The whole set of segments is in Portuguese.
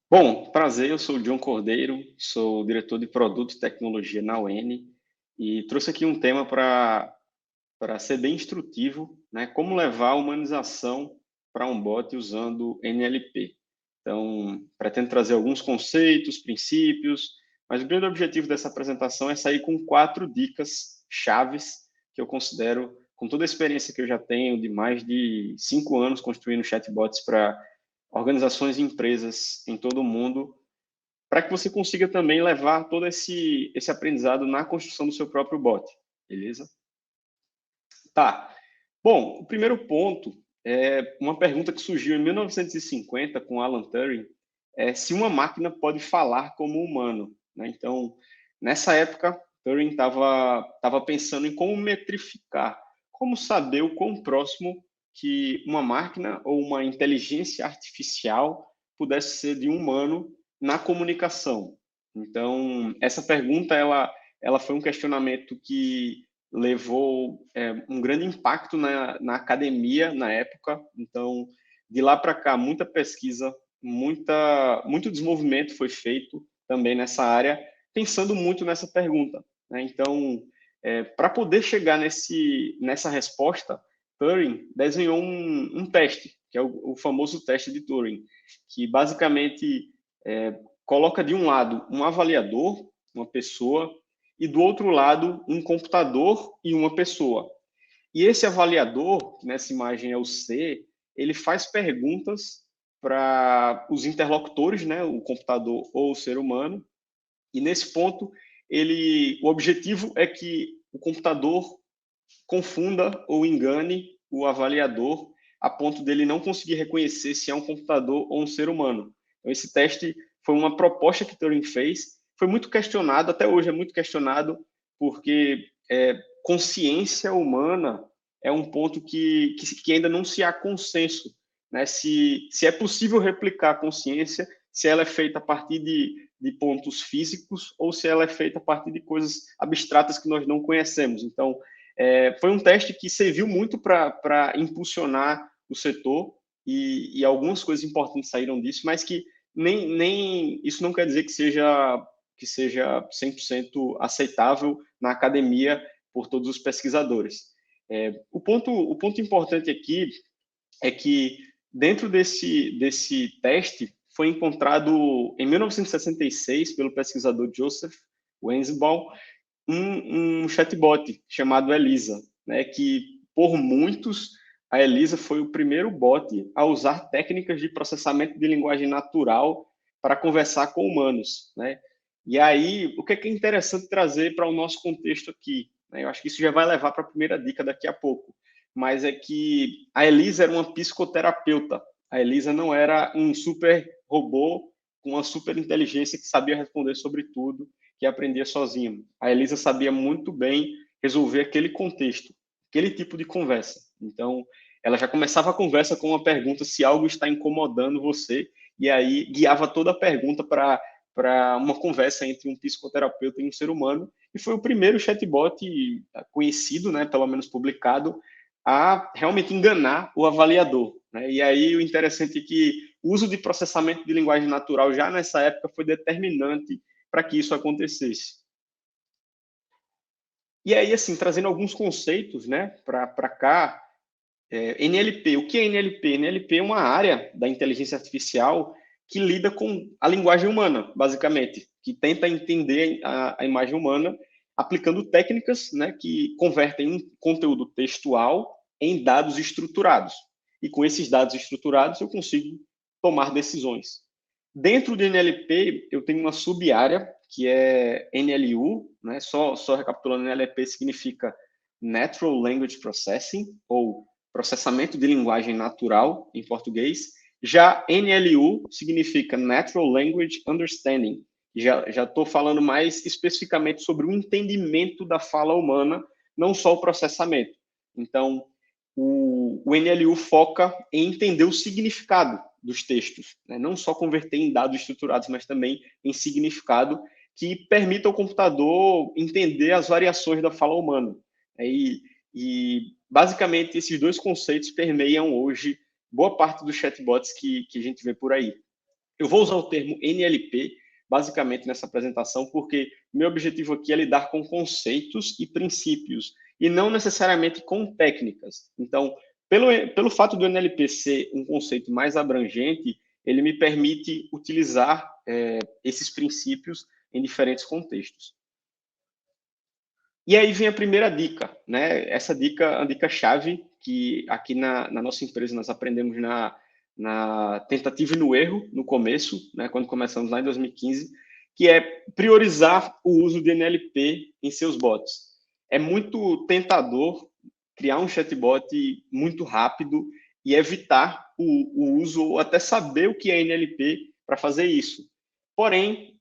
Bom, prazer, eu sou o John Cordeiro, sou diretor de Produto e Tecnologia na UEN e trouxe aqui um tema para ser bem instrutivo, né? Como levar a humanização para um bot usando NLP. Então, pretendo trazer alguns conceitos, princípios, mas o grande objetivo dessa apresentação é sair com 4 dicas chaves que eu considero, com toda a experiência que eu já tenho de mais de 5 anos construindo chatbots para organizações e empresas em todo o mundo, para que você consiga também levar todo esse aprendizado na construção do seu próprio bot, beleza? Tá. Bom, o primeiro ponto é uma pergunta que surgiu em 1950 com Alan Turing, é se uma máquina pode falar como um humano, né? Então, nessa época, Turing estava pensando em como metrificar, como saber o quão próximo que uma máquina ou uma inteligência artificial pudesse ser de um humano na comunicação. Então, essa pergunta ela foi um questionamento que levou um grande impacto na academia na época. Então, de lá para cá, muita pesquisa, muito desenvolvimento foi feito também nessa área, pensando muito nessa pergunta, né? Então, para poder chegar nessa resposta, Turing desenhou um teste, que é o famoso teste de Turing, que basicamente coloca de um lado um avaliador, uma pessoa, e do outro lado um computador e uma pessoa. E esse avaliador, que nessa imagem é o C, ele faz perguntas para os interlocutores, né, o computador ou o ser humano, e nesse ponto o objetivo é que o computador confunda ou engane o avaliador a ponto dele não conseguir reconhecer se é um computador ou um ser humano. Então, esse teste foi uma proposta que Turing fez, foi muito questionado, até hoje é muito questionado, porque consciência humana é um ponto que ainda não se há consenso, né? Se é possível replicar a consciência, se ela é feita a partir de pontos físicos ou se ela é feita a partir de coisas abstratas que nós não conhecemos. Então, foi um teste que serviu muito para impulsionar o setor e algumas coisas importantes saíram disso, mas que nem isso não quer dizer que seja 100% aceitável na academia por todos os pesquisadores. O ponto importante aqui é que dentro desse teste foi encontrado em 1966 pelo pesquisador Joseph Wenzbaum um chatbot chamado Elisa, né, que por muitos a Elisa foi o primeiro bot a usar técnicas de processamento de linguagem natural para conversar com humanos, né? E aí, o que é interessante trazer para o nosso contexto aqui, né? Eu acho que isso já vai levar para a primeira dica daqui a pouco, mas é que a Elisa era uma psicoterapeuta. A Elisa não era um super robô com uma super inteligência que sabia responder sobre tudo, que aprendia sozinho. A Elisa sabia muito bem resolver aquele contexto, aquele tipo de conversa. Então, ela já começava a conversa com uma pergunta se algo está incomodando você, e aí guiava toda a pergunta para uma conversa entre um psicoterapeuta e um ser humano, e foi o primeiro chatbot conhecido, né, pelo menos publicado, a realmente enganar o avaliador, né? E aí o interessante é que o uso de processamento de linguagem natural já nessa época foi determinante para que isso acontecesse. E aí, assim, trazendo alguns conceitos, né, para cá, NLP. O que é NLP? NLP é uma área da inteligência artificial que lida com a linguagem humana, basicamente, que tenta entender a imagem humana aplicando técnicas, né, que convertem um conteúdo textual em dados estruturados. E com esses dados estruturados eu consigo tomar decisões. Dentro de NLP, eu tenho uma sub-área que é NLU, né? Só recapitulando, NLP significa Natural Language Processing, ou processamento de linguagem natural, em português. Já NLU significa Natural Language Understanding. Já estou falando mais especificamente sobre o entendimento da fala humana, não só o processamento. Então, o NLU foca em entender o significado dos textos, né? Não só converter em dados estruturados, mas também em significado que permita ao computador entender as variações da fala humana. E basicamente, esses dois conceitos permeiam hoje boa parte dos chatbots que a gente vê por aí. Eu vou usar o termo NLP, basicamente, nessa apresentação, porque meu objetivo aqui é lidar com conceitos e princípios, e não necessariamente com técnicas. Então, pelo fato do NLP ser um conceito mais abrangente, ele me permite utilizar esses princípios em diferentes contextos. E aí vem a primeira dica, né? Essa dica é uma dica-chave que aqui na nossa empresa nós aprendemos na tentativa e no erro, no começo, né? Quando começamos lá em 2015, que é priorizar o uso de NLP em seus bots. É muito tentador criar um chatbot muito rápido e evitar o uso ou até saber o que é NLP para fazer isso. Porém,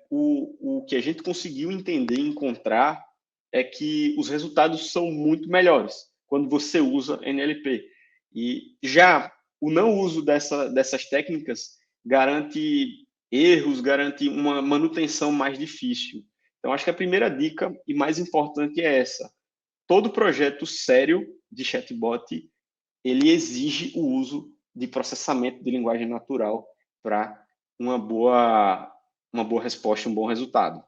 o que a gente conseguiu entender e encontrar é que os resultados são muito melhores quando você usa NLP. E já o não uso dessas técnicas garante erros, garante uma manutenção mais difícil. Então, acho que a primeira dica e mais importante é essa. Todo projeto sério de chatbot, ele exige o uso de processamento de linguagem natural para uma boa resposta, um bom resultado.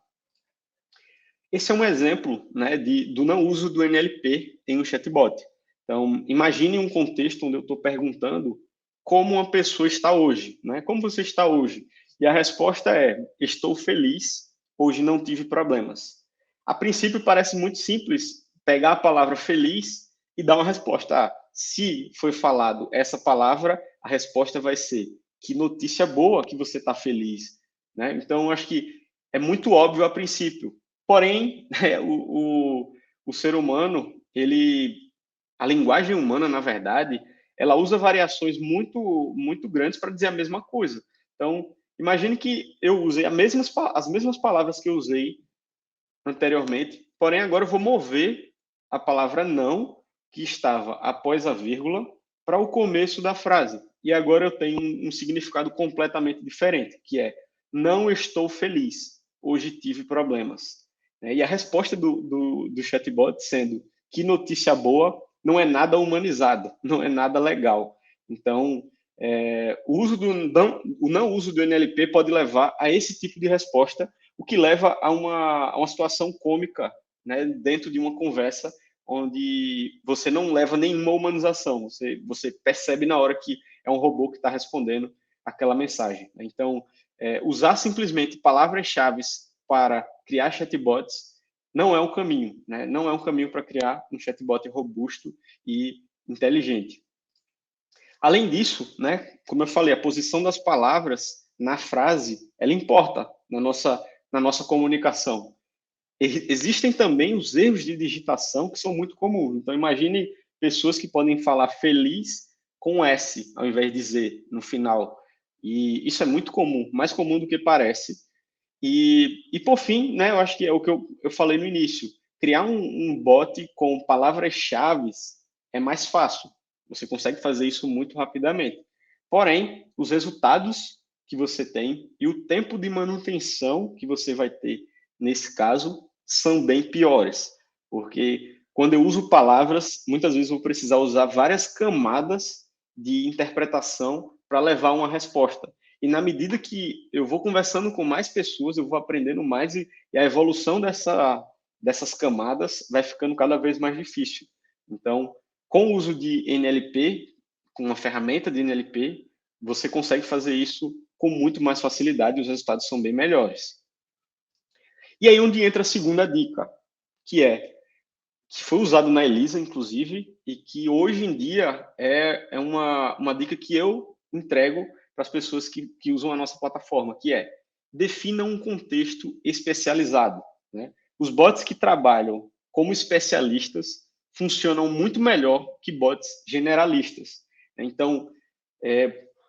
Esse é um exemplo, né, do não uso do NLP em um chatbot. Então, imagine um contexto onde eu estou perguntando como uma pessoa está hoje, né? Como você está hoje? E a resposta é: estou feliz, hoje não tive problemas. A princípio parece muito simples pegar a palavra feliz e dar uma resposta. Se foi falado essa palavra, a resposta vai ser: que notícia boa que você está feliz, né? Então, acho que é muito óbvio a princípio. Porém, o ser humano, a linguagem humana, na verdade, ela usa variações muito grandes para dizer a mesma coisa. Então, imagine que eu usei as mesmas palavras que eu usei anteriormente, porém agora eu vou mover a palavra não, que estava após a vírgula, para o começo da frase. E agora eu tenho um significado completamente diferente, que é: não estou feliz, hoje tive problemas. E a resposta do chatbot sendo: que notícia boa, não é nada humanizado, não é nada legal. Então, o não uso do NLP pode levar a esse tipo de resposta, o que leva a uma situação cômica, né, dentro de uma conversa onde você não leva nenhuma humanização, você percebe na hora que é um robô que está respondendo aquela mensagem. Então, usar simplesmente palavras-chave para criar chatbots não é um caminho, né? Não é um caminho para criar um chatbot robusto e inteligente. Além disso, né, como eu falei, a posição das palavras na frase, ela importa na nossa comunicação. Existem também os erros de digitação que são muito comuns. Então, imagine pessoas que podem falar feliz com S ao invés de Z no final. E isso é muito comum, mais comum do que parece. E por fim, né, eu acho que é o que eu falei no início, criar um bot com palavras-chave é mais fácil. Você consegue fazer isso muito rapidamente. Porém, os resultados que você tem e o tempo de manutenção que você vai ter nesse caso são bem piores, porque quando eu uso palavras, muitas vezes eu vou precisar usar várias camadas de interpretação para levar uma resposta. E na medida que eu vou conversando com mais pessoas, eu vou aprendendo mais e a evolução dessas camadas vai ficando cada vez mais difícil. Então, com o uso de NLP, com uma ferramenta de NLP, você consegue fazer isso com muito mais facilidade e os resultados são bem melhores. E aí onde entra a segunda dica, que foi usado na Elisa, inclusive, e que hoje em dia é uma dica que eu entrego para as pessoas que usam a nossa plataforma, que é: defina um contexto especializado, né? Os bots que trabalham como especialistas funcionam muito melhor que bots generalistas. Então,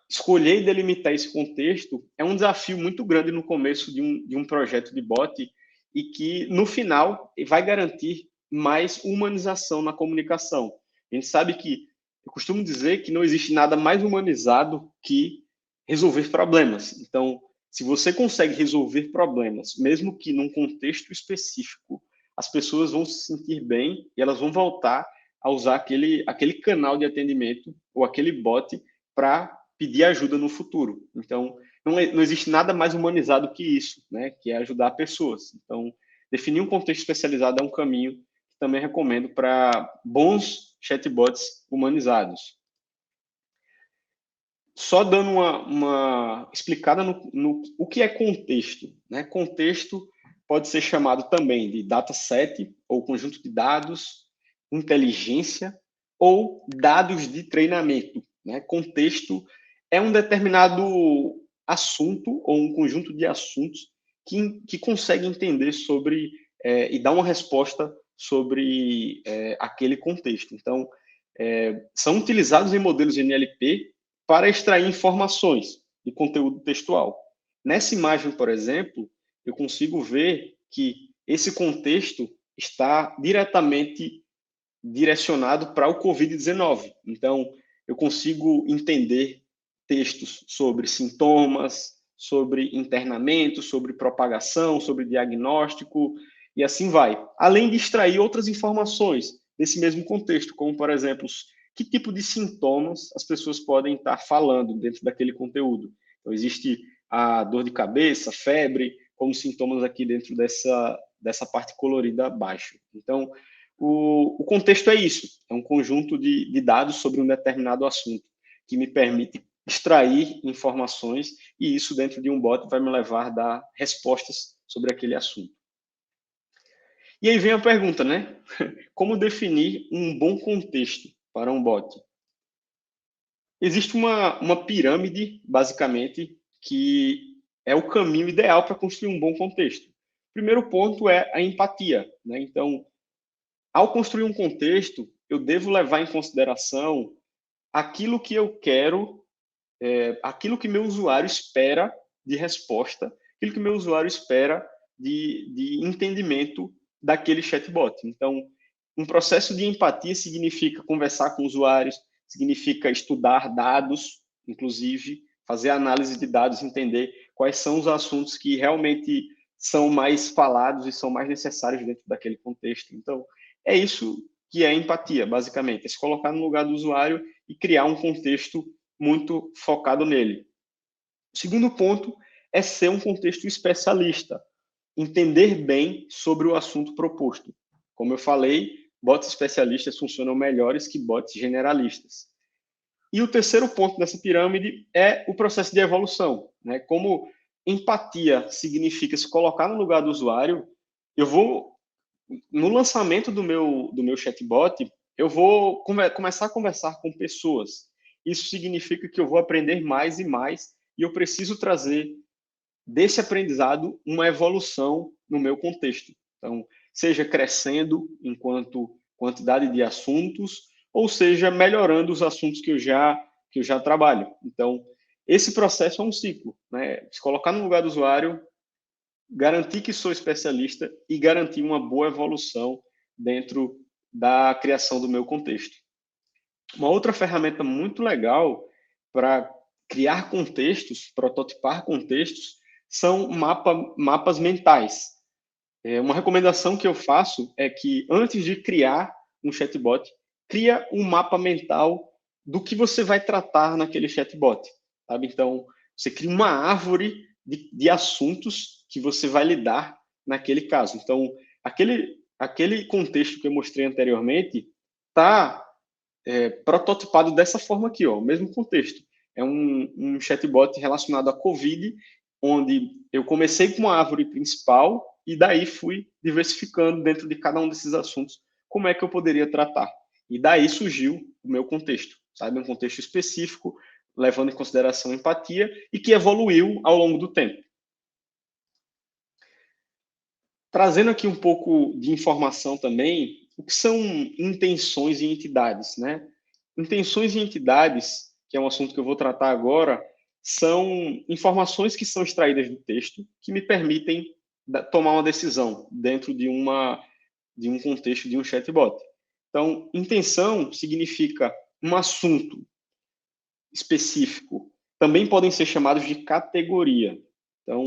escolher e delimitar esse contexto é um desafio muito grande no começo de um projeto de bot e que, no final, vai garantir mais humanização na comunicação. A gente sabe que, eu costumo dizer que não existe nada mais humanizado que resolver problemas. Então, se você consegue resolver problemas, mesmo que num contexto específico, as pessoas vão se sentir bem e elas vão voltar a usar aquele canal de atendimento ou aquele bot para pedir ajuda no futuro. Então, não existe nada mais humanizado que isso, né? Que é ajudar pessoas. Então, definir um contexto especializado é um caminho que também recomendo para bons chatbots humanizados. Só dando uma explicada no o que é contexto, né? Contexto pode ser chamado também de dataset, ou conjunto de dados, inteligência, ou dados de treinamento, né? Contexto é um determinado assunto ou um conjunto de assuntos que consegue entender sobre e dar uma resposta sobre aquele contexto. Então, são utilizados em modelos NLP para extrair informações de conteúdo textual. Nessa imagem, por exemplo, eu consigo ver que esse contexto está diretamente direcionado para o COVID-19. Então, eu consigo entender textos sobre sintomas, sobre internamento, sobre propagação, sobre diagnóstico, e assim vai. Além de extrair outras informações desse mesmo contexto, como, por exemplo, que tipo de sintomas as pessoas podem estar falando dentro daquele conteúdo. Então, existe a dor de cabeça, febre, como sintomas aqui dentro dessa parte colorida abaixo. Então, o contexto é isso, é um conjunto de dados sobre um determinado assunto, que me permite extrair informações, e isso dentro de um bot vai me levar a dar respostas sobre aquele assunto. E aí vem a pergunta, né? Como definir um bom contexto para um bot? Existe uma pirâmide, basicamente, que é o caminho ideal para construir um bom contexto. O primeiro ponto é a empatia, né? Então, ao construir um contexto, eu devo levar em consideração aquilo que eu quero, aquilo que meu usuário espera de resposta, aquilo que meu usuário espera de entendimento daquele chatbot. Então, um processo de empatia significa conversar com usuários, significa estudar dados, inclusive fazer análise de dados, entender quais são os assuntos que realmente são mais falados e são mais necessários dentro daquele contexto. Então, é isso que é empatia, basicamente, é se colocar no lugar do usuário e criar um contexto muito focado nele. O segundo ponto é ser um contexto especialista, entender bem sobre o assunto proposto. Como eu falei, bots especialistas funcionam melhores que bots generalistas. E o terceiro ponto dessa pirâmide é o processo de evolução, né? Como empatia significa se colocar no lugar do usuário, eu vou no lançamento do meu chatbot, eu vou começar a conversar com pessoas. Isso significa que eu vou aprender mais e mais e eu preciso trazer desse aprendizado uma evolução no meu contexto. Então, seja crescendo enquanto quantidade de assuntos, ou seja melhorando os assuntos que eu já trabalho. Então, esse processo é um ciclo, né? Se colocar no lugar do usuário, garantir que sou especialista e garantir uma boa evolução dentro da criação do meu contexto. Uma outra ferramenta muito legal para criar contextos, prototipar contextos, são mapas mentais. Uma recomendação que eu faço é que, antes de criar um chatbot, cria um mapa mental do que você vai tratar naquele chatbot. Sabe? Então, você cria uma árvore de assuntos que você vai lidar naquele caso. Então, aquele contexto que eu mostrei anteriormente está prototipado dessa forma aqui, ó, o mesmo contexto. É um chatbot relacionado à COVID, onde eu comecei com uma árvore principal e daí fui diversificando dentro de cada um desses assuntos como é que eu poderia tratar. E daí surgiu o meu contexto, sabe? Um contexto específico, levando em consideração a empatia e que evoluiu ao longo do tempo. Trazendo aqui um pouco de informação também, o que são intenções e entidades, né? Intenções e entidades, que é um assunto que eu vou tratar agora, são informações que são extraídas do texto que me permitem tomar uma decisão dentro de um contexto de um chatbot. Então, intenção significa um assunto específico. Também podem ser chamados de categoria. Então,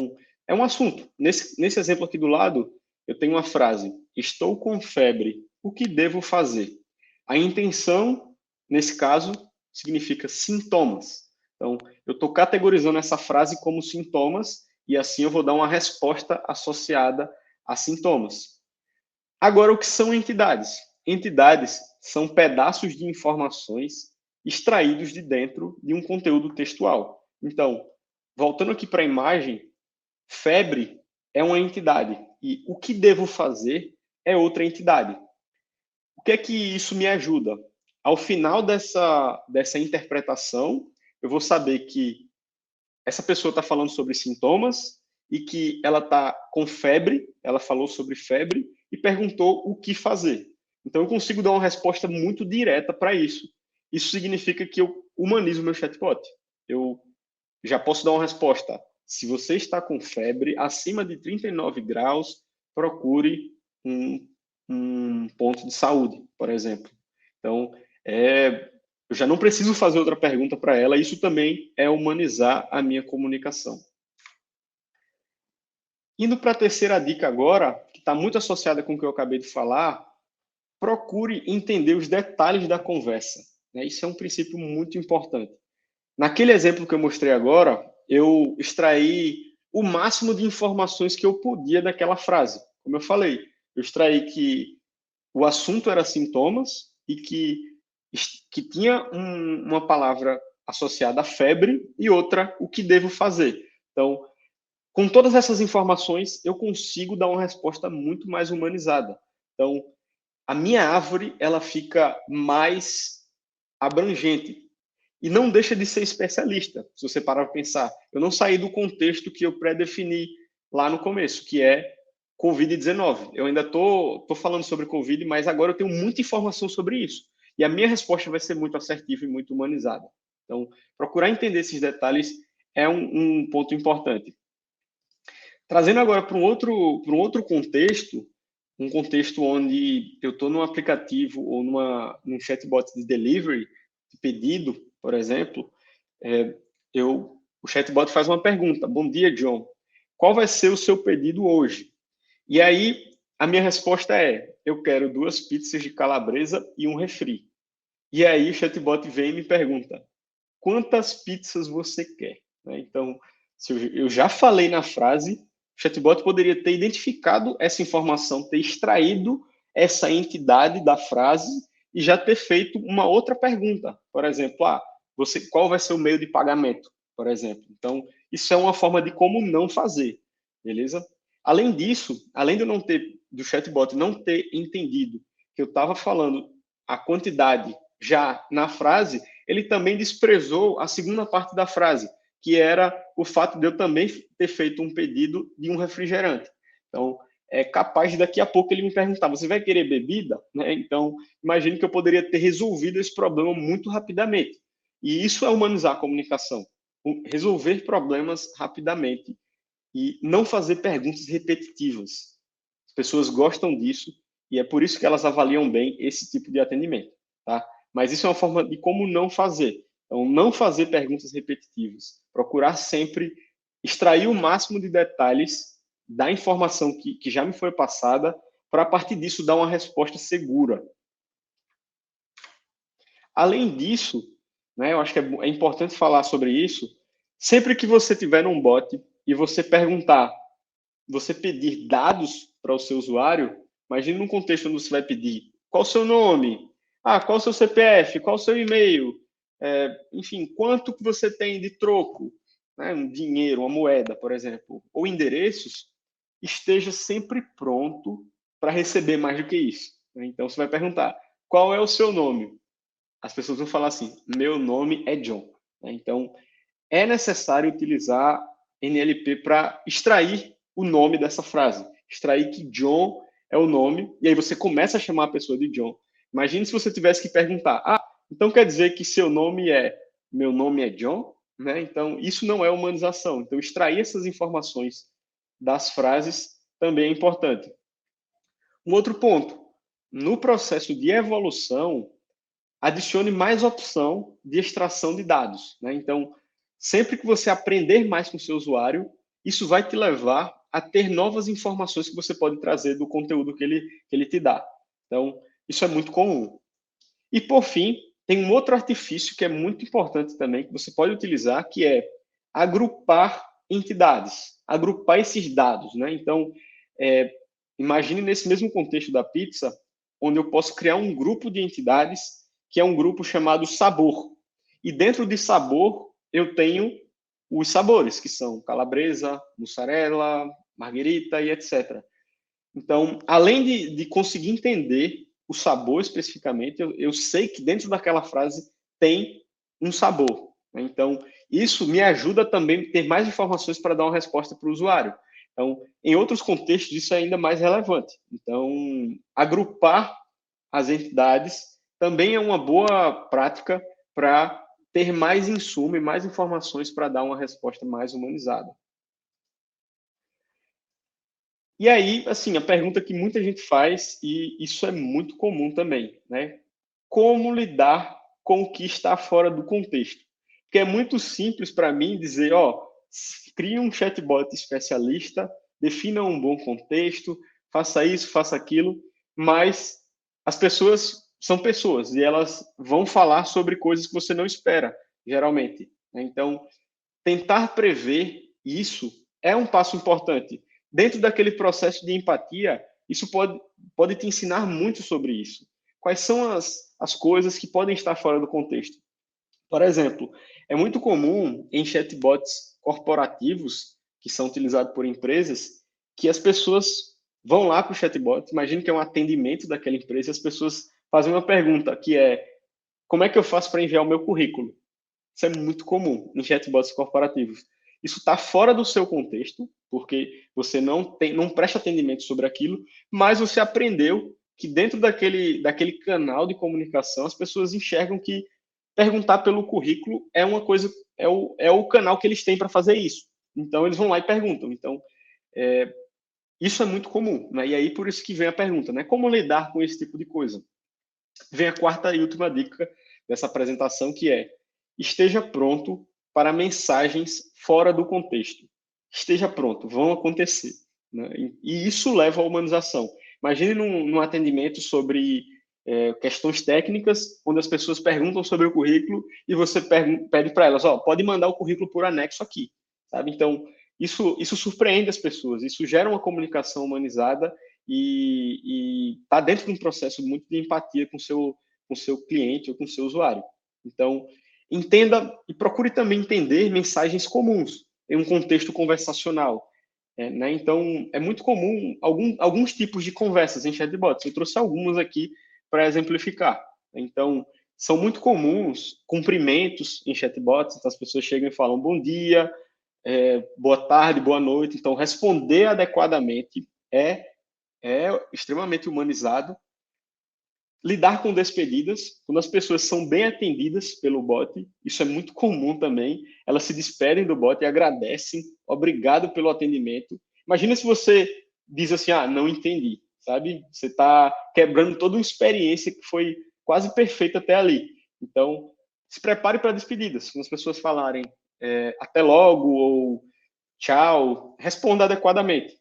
é um assunto. Nesse exemplo aqui do lado, eu tenho uma frase: estou com febre, o que devo fazer? A intenção, nesse caso, significa sintomas. Então, eu estou categorizando essa frase como sintomas e assim eu vou dar uma resposta associada a sintomas. Agora, o que são entidades? Entidades são pedaços de informações extraídos de dentro de um conteúdo textual. Então, voltando aqui para a imagem, febre é uma entidade e o que devo fazer é outra entidade. O que é que isso me ajuda? Ao final dessa interpretação, eu vou saber que essa pessoa está falando sobre sintomas e que ela está com febre, ela falou sobre febre e perguntou o que fazer. Então, eu consigo dar uma resposta muito direta para isso. Isso significa que eu humanizo o meu chatbot. Eu já posso dar uma resposta. Se você está com febre acima de 39 graus, procure um ponto de saúde, por exemplo. Então, eu já não preciso fazer outra pergunta para ela. Isso também é humanizar a minha comunicação. Indo para a terceira dica agora, que está muito associada com o que eu acabei de falar, procure entender os detalhes da conversa. Isso é um princípio muito importante. Naquele exemplo que eu mostrei agora, eu extraí o máximo de informações que eu podia daquela frase. Como eu falei, eu extraí que o assunto era sintomas e que tinha uma palavra associada à febre e outra, o que devo fazer. Então, com todas essas informações, eu consigo dar uma resposta muito mais humanizada. Então, a minha árvore, ela fica mais abrangente e não deixa de ser especialista, se você parar para pensar. Eu não saí do contexto que eu pré-defini lá no começo, que é Covid-19. Eu ainda tô falando sobre Covid, mas agora eu tenho muita informação sobre isso. E a minha resposta vai ser muito assertiva e muito humanizada. Então, procurar entender esses detalhes é um ponto importante. Trazendo agora para um outro contexto, um contexto onde eu estou num aplicativo ou num chatbot de delivery, de pedido, por exemplo, o chatbot faz uma pergunta: Bom dia, John. Qual vai ser o seu pedido hoje? E aí, a minha resposta é: eu quero 2 pizzas de calabresa e um refri. E aí, o chatbot vem e me pergunta: quantas pizzas você quer? Então, se eu já falei na frase, o chatbot poderia ter identificado essa informação, ter extraído essa entidade da frase e já ter feito uma outra pergunta. Por exemplo, qual vai ser o meio de pagamento? Por exemplo. Então, isso é uma forma de como não fazer, beleza? Além disso, além de do chatbot não ter entendido que eu estava falando a quantidade já na frase, ele também desprezou a segunda parte da frase, que era o fato de eu também ter feito um pedido de um refrigerante. Então, é capaz de daqui a pouco ele me perguntar: você vai querer bebida? Então, imagino que eu poderia ter resolvido esse problema muito rapidamente. E isso é humanizar a comunicação. Resolver problemas rapidamente e não fazer perguntas repetitivas. As pessoas gostam disso e é por isso que elas avaliam bem esse tipo de atendimento, tá? Mas isso é uma forma de como não fazer. Então, não fazer perguntas repetitivas. Procurar sempre extrair o máximo de detalhes da informação que já me foi passada para, a partir disso, dar uma resposta segura. Além disso, eu acho que é importante falar sobre isso, sempre que você tiver num bot e você perguntar, você pedir dados para o seu usuário, imagine num contexto onde você vai pedir qual o seu nome, qual o seu CPF, qual o seu e-mail, enfim, quanto que você tem de troco, um dinheiro, uma moeda, por exemplo, ou endereços, esteja sempre pronto para receber mais do que isso. Então, você vai perguntar, qual é o seu nome? As pessoas vão falar assim, meu nome é John. Então, é necessário utilizar NLP para extrair o nome dessa frase. Extrair que John é o nome, e aí você começa a chamar a pessoa de John. Imagine se você tivesse que perguntar, então quer dizer que seu nome é, meu nome é John? Então, isso não é humanização. Então, extrair essas informações das frases também é importante. Um outro ponto, no processo de evolução, adicione mais opção de extração de dados. Então, sempre que você aprender mais com o seu usuário, isso vai te levar a ter novas informações que você pode trazer do conteúdo que ele te dá. Então, isso é muito comum. E, por fim, tem um outro artifício que é muito importante também, que você pode utilizar, que é agrupar entidades, agrupar esses dados, né? Então, imagine nesse mesmo contexto da pizza, onde eu posso criar um grupo de entidades, que é um grupo chamado sabor. E dentro de sabor, eu tenho os sabores, que são calabresa, mussarela, marguerita e etc. Então, além de conseguir entender o sabor especificamente, eu sei que dentro daquela frase tem um sabor. Né? Então, isso me ajuda também a ter mais informações para dar uma resposta para o usuário. Então, em outros contextos, isso é ainda mais relevante. Então, agrupar as entidades também é uma boa prática para ter mais insumo e mais informações para dar uma resposta mais humanizada. E aí, assim, a pergunta que muita gente faz, e isso é muito comum também, né? Como lidar com o que está fora do contexto? Porque é muito simples para mim dizer, ó, crie um chatbot especialista, defina um bom contexto, faça isso, faça aquilo, mas as pessoas são pessoas e elas vão falar sobre coisas que você não espera, geralmente. Né? Então, tentar prever isso é um passo importante. Dentro daquele processo de empatia, isso pode te ensinar muito sobre isso. Quais são as coisas que podem estar fora do contexto? Por exemplo, é muito comum em chatbots corporativos que são utilizados por empresas que as pessoas vão lá para o chatbot, imagine que é um atendimento daquela empresa, e as pessoas fazem uma pergunta que é: como é que eu faço para enviar o meu currículo? Isso é muito comum em chatbots corporativos. Isso está fora do seu contexto, porque você não presta atendimento sobre aquilo, mas você aprendeu que dentro daquele canal de comunicação as pessoas enxergam que perguntar pelo currículo é uma coisa, é o canal que eles têm para fazer isso. Então eles vão lá e perguntam. Então isso é muito comum, né? E aí por isso que vem a pergunta, né? Como lidar com esse tipo de coisa? Vem a quarta e última dica dessa apresentação, que é: esteja pronto para mensagens fora do contexto. Esteja pronto, vão acontecer. Né? E isso leva à humanização. Imagine num atendimento sobre questões técnicas, onde as pessoas perguntam sobre o currículo e você pede para elas, ó, pode mandar o currículo por anexo aqui. Sabe? Então, isso surpreende as pessoas, isso gera uma comunicação humanizada e está dentro de um processo muito de empatia com seu cliente ou com seu usuário. Então, entenda e procure também entender mensagens comuns em um contexto conversacional. Né? Então, é muito comum alguns tipos de conversas em chatbots. Eu trouxe algumas aqui para exemplificar. Então, são muito comuns cumprimentos em chatbots. Então, as pessoas chegam e falam bom dia, boa tarde, boa noite. Então, responder adequadamente é extremamente humanizado. Lidar com despedidas, quando as pessoas são bem atendidas pelo bot, isso é muito comum também. Elas se despedem do bot e agradecem, obrigado pelo atendimento. Imagina se você diz assim, ah, não entendi, sabe? Você está quebrando toda uma experiência que foi quase perfeita até ali. Então, se prepare para despedidas. Quando as pessoas falarem até logo ou tchau, responda adequadamente.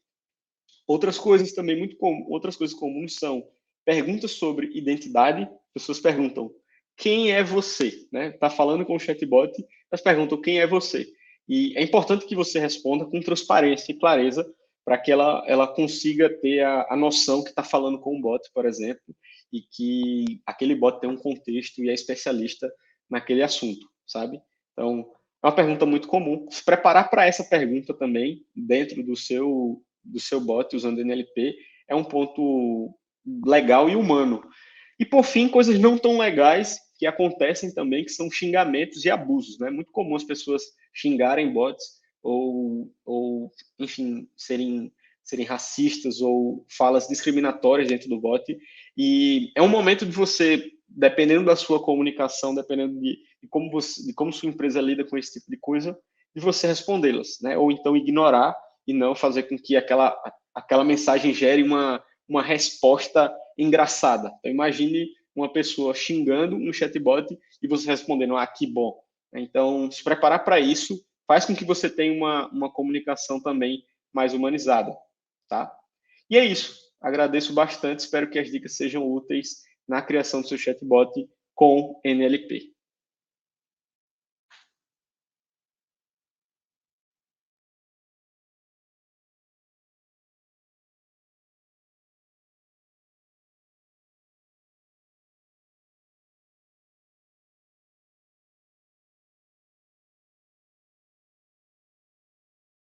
Outras coisas também outras coisas comuns são perguntas sobre identidade. Pessoas perguntam quem é você, né? Tá falando com o chatbot, elas perguntam quem é você. E é importante que você responda com transparência e clareza para que ela consiga ter a noção que está falando com o bot, por exemplo, e que aquele bot tem um contexto e é especialista naquele assunto, sabe? Então, é uma pergunta muito comum. Se preparar para essa pergunta também dentro do seu bot usando NLP é um ponto legal e humano. E por fim, coisas não tão legais que acontecem também, que são xingamentos e abusos. Né? É muito comum as pessoas xingarem bots ou enfim, serem racistas ou falas discriminatórias dentro do bot. E é um momento de você, dependendo da sua comunicação, dependendo de como sua empresa lida com esse tipo de coisa, de você respondê-las, né? Ou então ignorar e não fazer com que aquela mensagem gere uma resposta engraçada. Então, imagine uma pessoa xingando um chatbot e você respondendo, ah, que bom. Então, se preparar para isso faz com que você tenha uma comunicação também mais humanizada, tá? E é isso. Agradeço bastante, espero que as dicas sejam úteis na criação do seu chatbot com NLP.